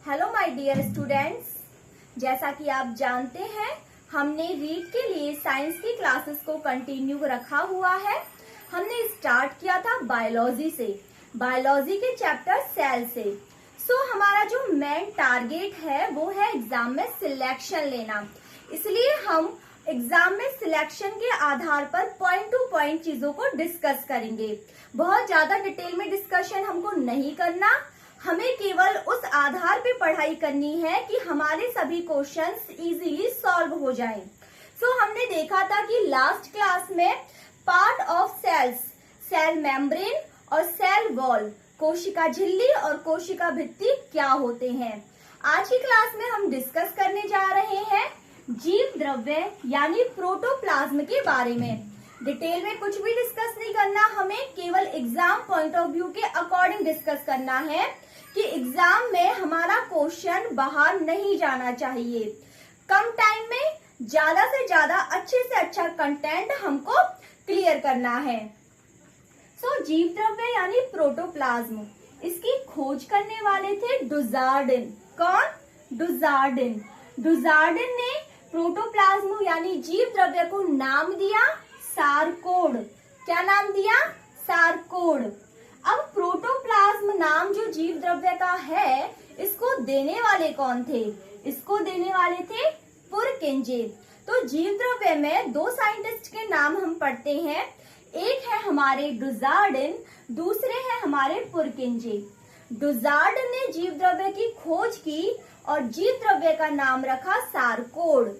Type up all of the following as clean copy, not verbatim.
Hello my dear students, जैसा कि आप जानते हैं हमने रीड के लिए साइंस की क्लासेस को कंटिन्यू रखा हुआ है। हमने स्टार्ट किया था बायोलॉजी से, बायोलॉजी के चैप्टर सेल से। हमारा जो मेन टारगेट है वो है एग्जाम में सिलेक्शन लेना। इसलिए हम एग्जाम में सिलेक्शन के आधार पर पॉइंट टू पॉइंट चीजों को डिस्कस करेंगे। बहुत ज्यादा डिटेल में डिस्कशन हमको नहीं करना, हमें केवल उस आधार पे पढ़ाई करनी है कि हमारे सभी क्वेश्चंस इजीली सॉल्व हो जाएं। हमने देखा था कि लास्ट क्लास में part of cells, cell membrane और सेल वॉल, कोशिका झिल्ली और कोशिका भित्ति क्या होते हैं। आज की क्लास में हम डिस्कस करने जा रहे हैं जीव द्रव्य यानी प्रोटोप्लाज्म के बारे में। डिटेल में कुछ भी डिस्कस नहीं करना, हमें केवल एग्जाम पॉइंट ऑफ व्यू के अकॉर्डिंग डिस्कस करना है कि एग्जाम में हमारा क्वेश्चन बाहर नहीं जाना चाहिए। कम टाइम में ज्यादा से ज्यादा अच्छे से अच्छा कंटेंट हमको क्लियर करना है। जीव द्रव्य यानी प्रोटोप्लाज्म, इसकी खोज करने वाले थे डुजार्डिन। कौन? डुजार्डिन। डुजार्डिन ने प्रोटोप्लाज्म यानी जीव द्रव्य को नाम दिया सारकोड। क्या नाम दिया? सारकोड। अब प्रोटोप्लाज्म नाम जो जीव द्रव्य का है, इसको देने वाले कौन थे? इसको देने वाले थे पुरकिंजे। तो जीव द्रव्य में दो साइंटिस्ट के नाम हम पढ़ते हैं, एक है हमारे डुजार्डिन, दूसरे हैं हमारे पुरकिंजे। डुजार्डिन ने जीव द्रव्य की खोज की और जीव द्रव्य का नाम रखा सारकोड,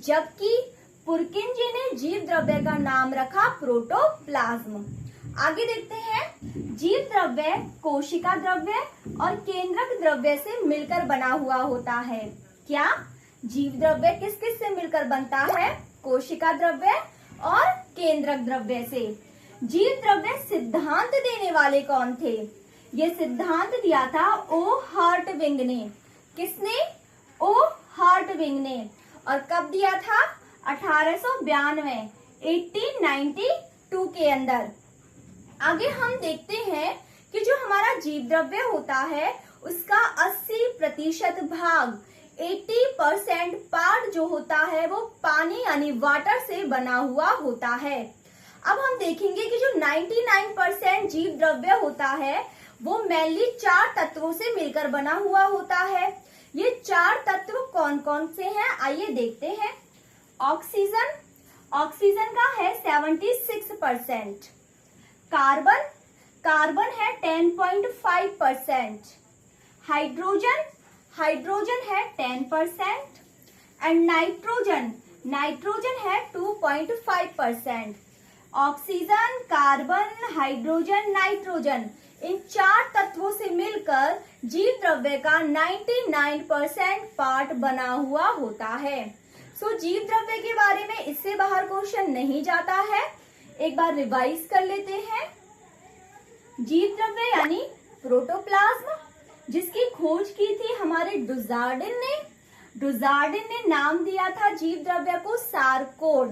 जबकि पुरकिंजे ने जीव द्रव्य का नाम रखा प्रोटोप्लाज्म। आगे देखते हैं, जीव द्रव्य कोशिका द्रव्य और केंद्रक द्रव्य से मिलकर बना हुआ होता है। क्या? जीव द्रव्य किस किस से मिलकर बनता है? कोशिका द्रव्य और केंद्रक द्रव्य से। जीव द्रव्य सिद्धांत देने वाले कौन थे? ये सिद्धांत दिया था ओ हर्टविंग ने। किसने? ओ हर्टविंग ने। और कब दिया था? 1892, 1892 के अंदर। आगे हम देखते हैं कि जो हमारा जीव द्रव्य होता है उसका 80% भाग, 80% पार्ट जो होता है वो पानी यानी वाटर से बना हुआ होता है। अब हम देखेंगे कि जो 99% जीव द्रव्य होता है वो मेनली 4 तत्वों से मिलकर बना हुआ होता है। ये 4 तत्व कौन कौन से हैं, आइए देखते हैं। ऑक्सीजन, ऑक्सीजन का है 76%। कार्बन, कार्बन है 10.5%। हाइड्रोजन, हाइड्रोजन है 10% एंड नाइट्रोजन, नाइट्रोजन है 2.5%। ऑक्सीजन, कार्बन, हाइड्रोजन, नाइट्रोजन, इन 4 तत्वों से मिलकर जीव द्रव्य का 99% पार्ट बना हुआ होता है। जीव द्रव्य के बारे में इससे बाहर क्वेश्चन नहीं जाता है। एक बार रिवाइज कर लेते हैं। जीव द्रव्य यानी प्रोटोप्लाज्म, जिसकी खोज की थी हमारे डुजार्डिन ने। डुजार्डिन ने नाम दिया था जीव द्रव्य को सारकोड।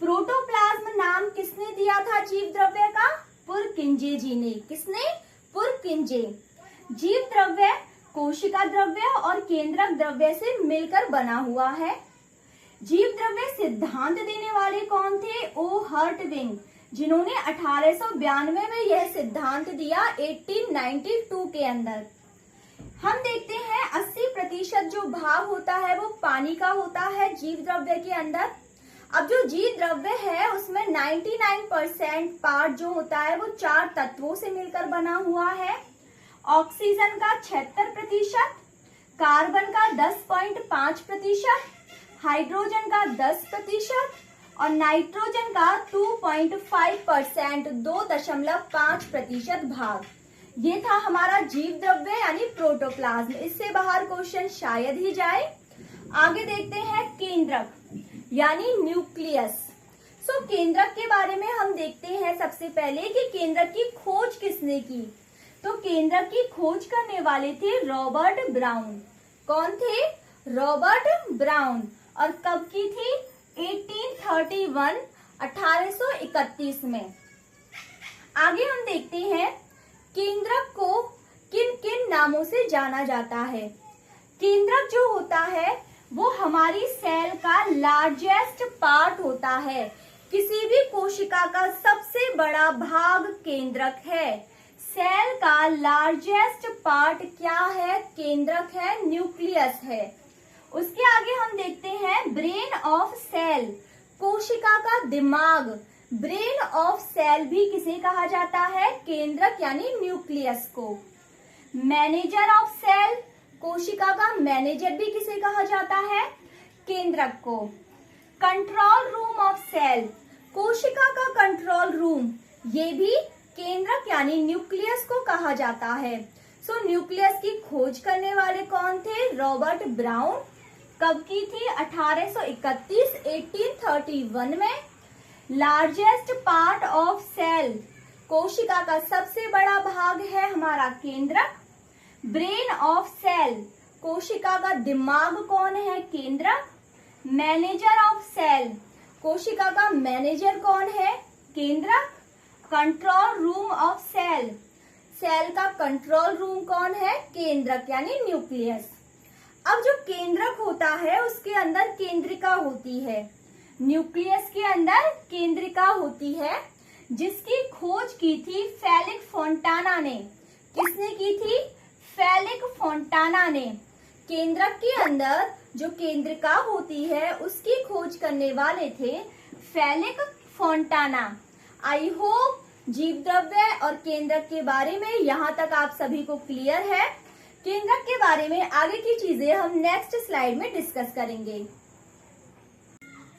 प्रोटोप्लाज्म नाम किसने दिया था जीव द्रव्य का? पुरकिंजे जी ने। किसने? पुरकिंजे। जीव द्रव्य कोशिका द्रव्य और केंद्रक द्रव्य से मिलकर बना हुआ है। जीव द्रव्य सिद्धांत देने वाले कौन थे? ओ हर्टविंग, जिन्होंने 1892 में यह सिद्धांत दिया 1892 के अंदर। हम देखते हैं 80% जो भाग होता है वो पानी का होता है जीव द्रव्य के अंदर। अब जो जीव द्रव्य है उसमें 99% पार्ट जो होता है वो 4 तत्वों से मिलकर बना हुआ है। ऑक्सीजन का 76%, कार्बन का 10.5%, हाइड्रोजन का 10% और नाइट्रोजन का 2.5%, 2.5% भाग। ये था हमारा जीव द्रव्य यानी प्रोटोप्लाज्म। इससे बाहर क्वेश्चन शायद ही जाए। आगे देखते हैं केंद्रक यानी न्यूक्लियस। केंद्रक के बारे में हम देखते हैं सबसे पहले कि केंद्रक की खोज किसने की। तो केंद्रक की खोज करने वाले थे रॉबर्ट ब्राउन। कौन थे? Robert brown. और कब की थी? 1831, 1831 में। आगे हम देखते हैं केंद्रक को किन किन नामों से जाना जाता है। केंद्रक जो होता है वो हमारी सेल का लार्जेस्ट पार्ट होता है। किसी भी कोशिका का सबसे बड़ा भाग केंद्रक है। सेल का लार्जेस्ट पार्ट क्या है? केंद्रक है, न्यूक्लियस है। उसके आगे हम देखते हैं ब्रेन ऑफ सेल, कोशिका का दिमाग। ब्रेन ऑफ सेल भी किसे कहा जाता है? केंद्रक यानी न्यूक्लियस को। मैनेजर ऑफ सेल, कोशिका का मैनेजर भी किसे कहा जाता है? केंद्रक को। कंट्रोल रूम ऑफ सेल, कोशिका का कंट्रोल रूम, ये भी केंद्रक यानी न्यूक्लियस को कहा जाता है। न्यूक्लियस की खोज करने वाले कौन थे? Robert brown. कब की थी? 1831, 1831 में। लार्जेस्ट पार्ट ऑफ सेल, कोशिका का सबसे बड़ा भाग है हमारा केंद्रक। ब्रेन ऑफ सेल, कोशिका का दिमाग कौन है? केंद्रक। मैनेजर ऑफ सेल, कोशिका का मैनेजर कौन है? केंद्रक। Control room of cell, cell का कंट्रोल रूम कौन है? केंद्रक यानी न्यूक्लियस। अब जो केंद्रक होता है उसके अंदर केंद्रिका होती है। न्यूक्लियस के अंदर केंद्रिका होती है, जिसकी खोज की थी फेलिक फोंटाना ने। किसने की थी? फेलिक फोंटाना ने। केंद्रक के अंदर जो केंद्रिका होती है उसकी खोज करने वाले थे फेलिक फोंटाना। आई होप जीव द्रव्य और केंद्रक के बारे में यहाँ तक आप सभी को क्लियर है। केंद्रक के बारे में आगे की चीजें हम नेक्स्ट स्लाइड में डिस्कस करेंगे।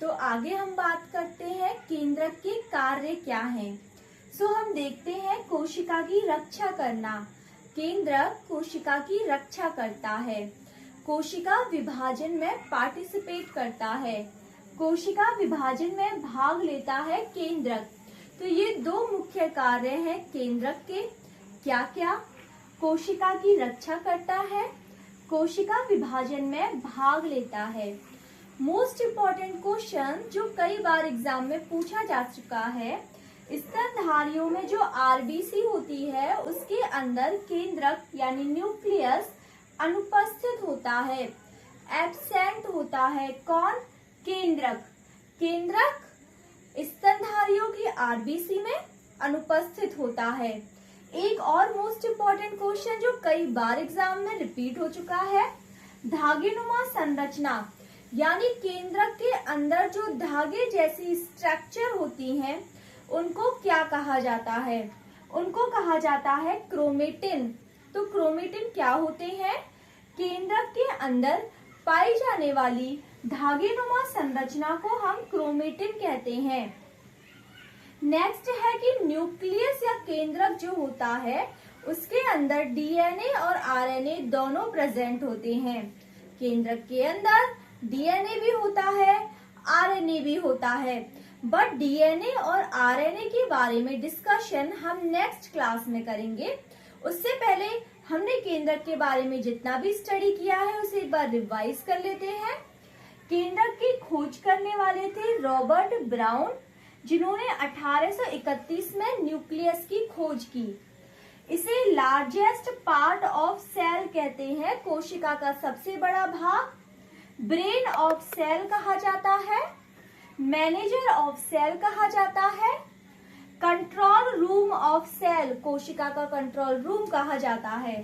तो आगे हम बात करते हैं केंद्रक के कार्य क्या हैं। हम देखते हैं कोशिका की रक्षा करना। केंद्रक कोशिका की रक्षा करता है। कोशिका विभाजन में पार्टिसिपेट करता है। कोशिका विभाजन में भाग लेता है केंद्रक। तो ये दो मुख्य कार्य हैं केंद्रक के। क्या क्या? कोशिका की रक्षा करता है, कोशिका विभाजन में भाग लेता है। मोस्ट इम्पोर्टेंट क्वेश्चन जो कई बार एग्जाम में पूछा जा चुका है, स्तनधारियों में जो आरबीसी होती है उसके अंदर केंद्रक यानी न्यूक्लियस अनुपस्थित होता है, एब्सेंट होता है। कौन? केंद्रक। केंद्रक स्तनधारियों की आरबीसी में अनुपस्थित होता है। एक और मोस्ट इम्पोर्टेंट क्वेश्चन जो कई बार एग्जाम में रिपीट हो चुका है, धागेनुमा संरचना यानी केंद्रक के अंदर जो धागे जैसी स्ट्रक्चर होती हैं उनको क्या कहा जाता है? उनको कहा जाता है क्रोमेटिन। तो क्रोमेटिन क्या होते हैं? केंद्रक के अंदर पाई जाने वाली धागेनुमा संरचना को हम क्रोमेटिन कहते हैं। नेक्स्ट है कि न्यूक्लियस या केंद्रक जो होता है उसके अंदर डीएनए और आरएनए दोनों प्रेजेंट होते हैं। केंद्रक के अंदर डीएनए भी होता है, आरएनए भी होता है, बट डीएनए और आरएनए के बारे में डिस्कशन हम नेक्स्ट क्लास में करेंगे। उससे पहले हमने केंद्रक के बारे में जितना भी स्टडी किया है उसे एक बार रिवाइज कर लेते हैं। केंद्रक की खोज करने वाले थे रॉबर्ट ब्राउन, जिन्होंने 1831 में न्यूक्लियस की खोज की। इसे लार्जेस्ट पार्ट ऑफ सेल कहते हैं, कोशिका का सबसे बड़ा भाग। ब्रेन ऑफ सेल कहा जाता है, मैनेजर ऑफ सेल कहा जाता है, कंट्रोल रूम ऑफ सेल कोशिका का कंट्रोल रूम कहा जाता है।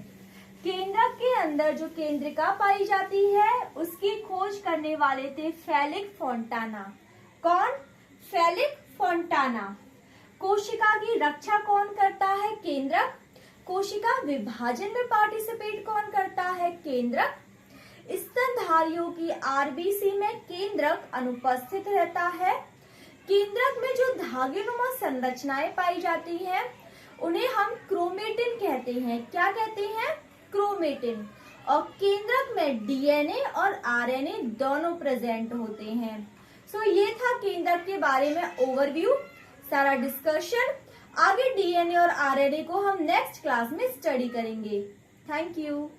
केंद्रक के अंदर जो केंद्रिका पाई जाती है उसकी खोज करने वाले थे फेलिक फोंटाना। कौन? फेलिक फोंटाना। कोशिका की रक्षा कौन करता है? केंद्रक। कोशिका विभाजन में पार्टिसिपेट कौन करता है? केंद्रक। स्तनधारियों की आरबीसी में केंद्रक अनुपस्थित रहता है। केंद्रक में जो धागेनुमा संरचनाएं पाई जाती हैं उन्हें हम क्रोमेटिन कहते हैं। क्या कहते हैं? क्रोमेटिन। और केंद्रक में डीएनए और आरएनए दोनों प्रेजेंट होते हैं। ये था केंद्रक के बारे में ओवरव्यू, सारा डिस्कशन। आगे डीएनए और आरएनए को हम नेक्स्ट क्लास में स्टडी करेंगे। Thank you.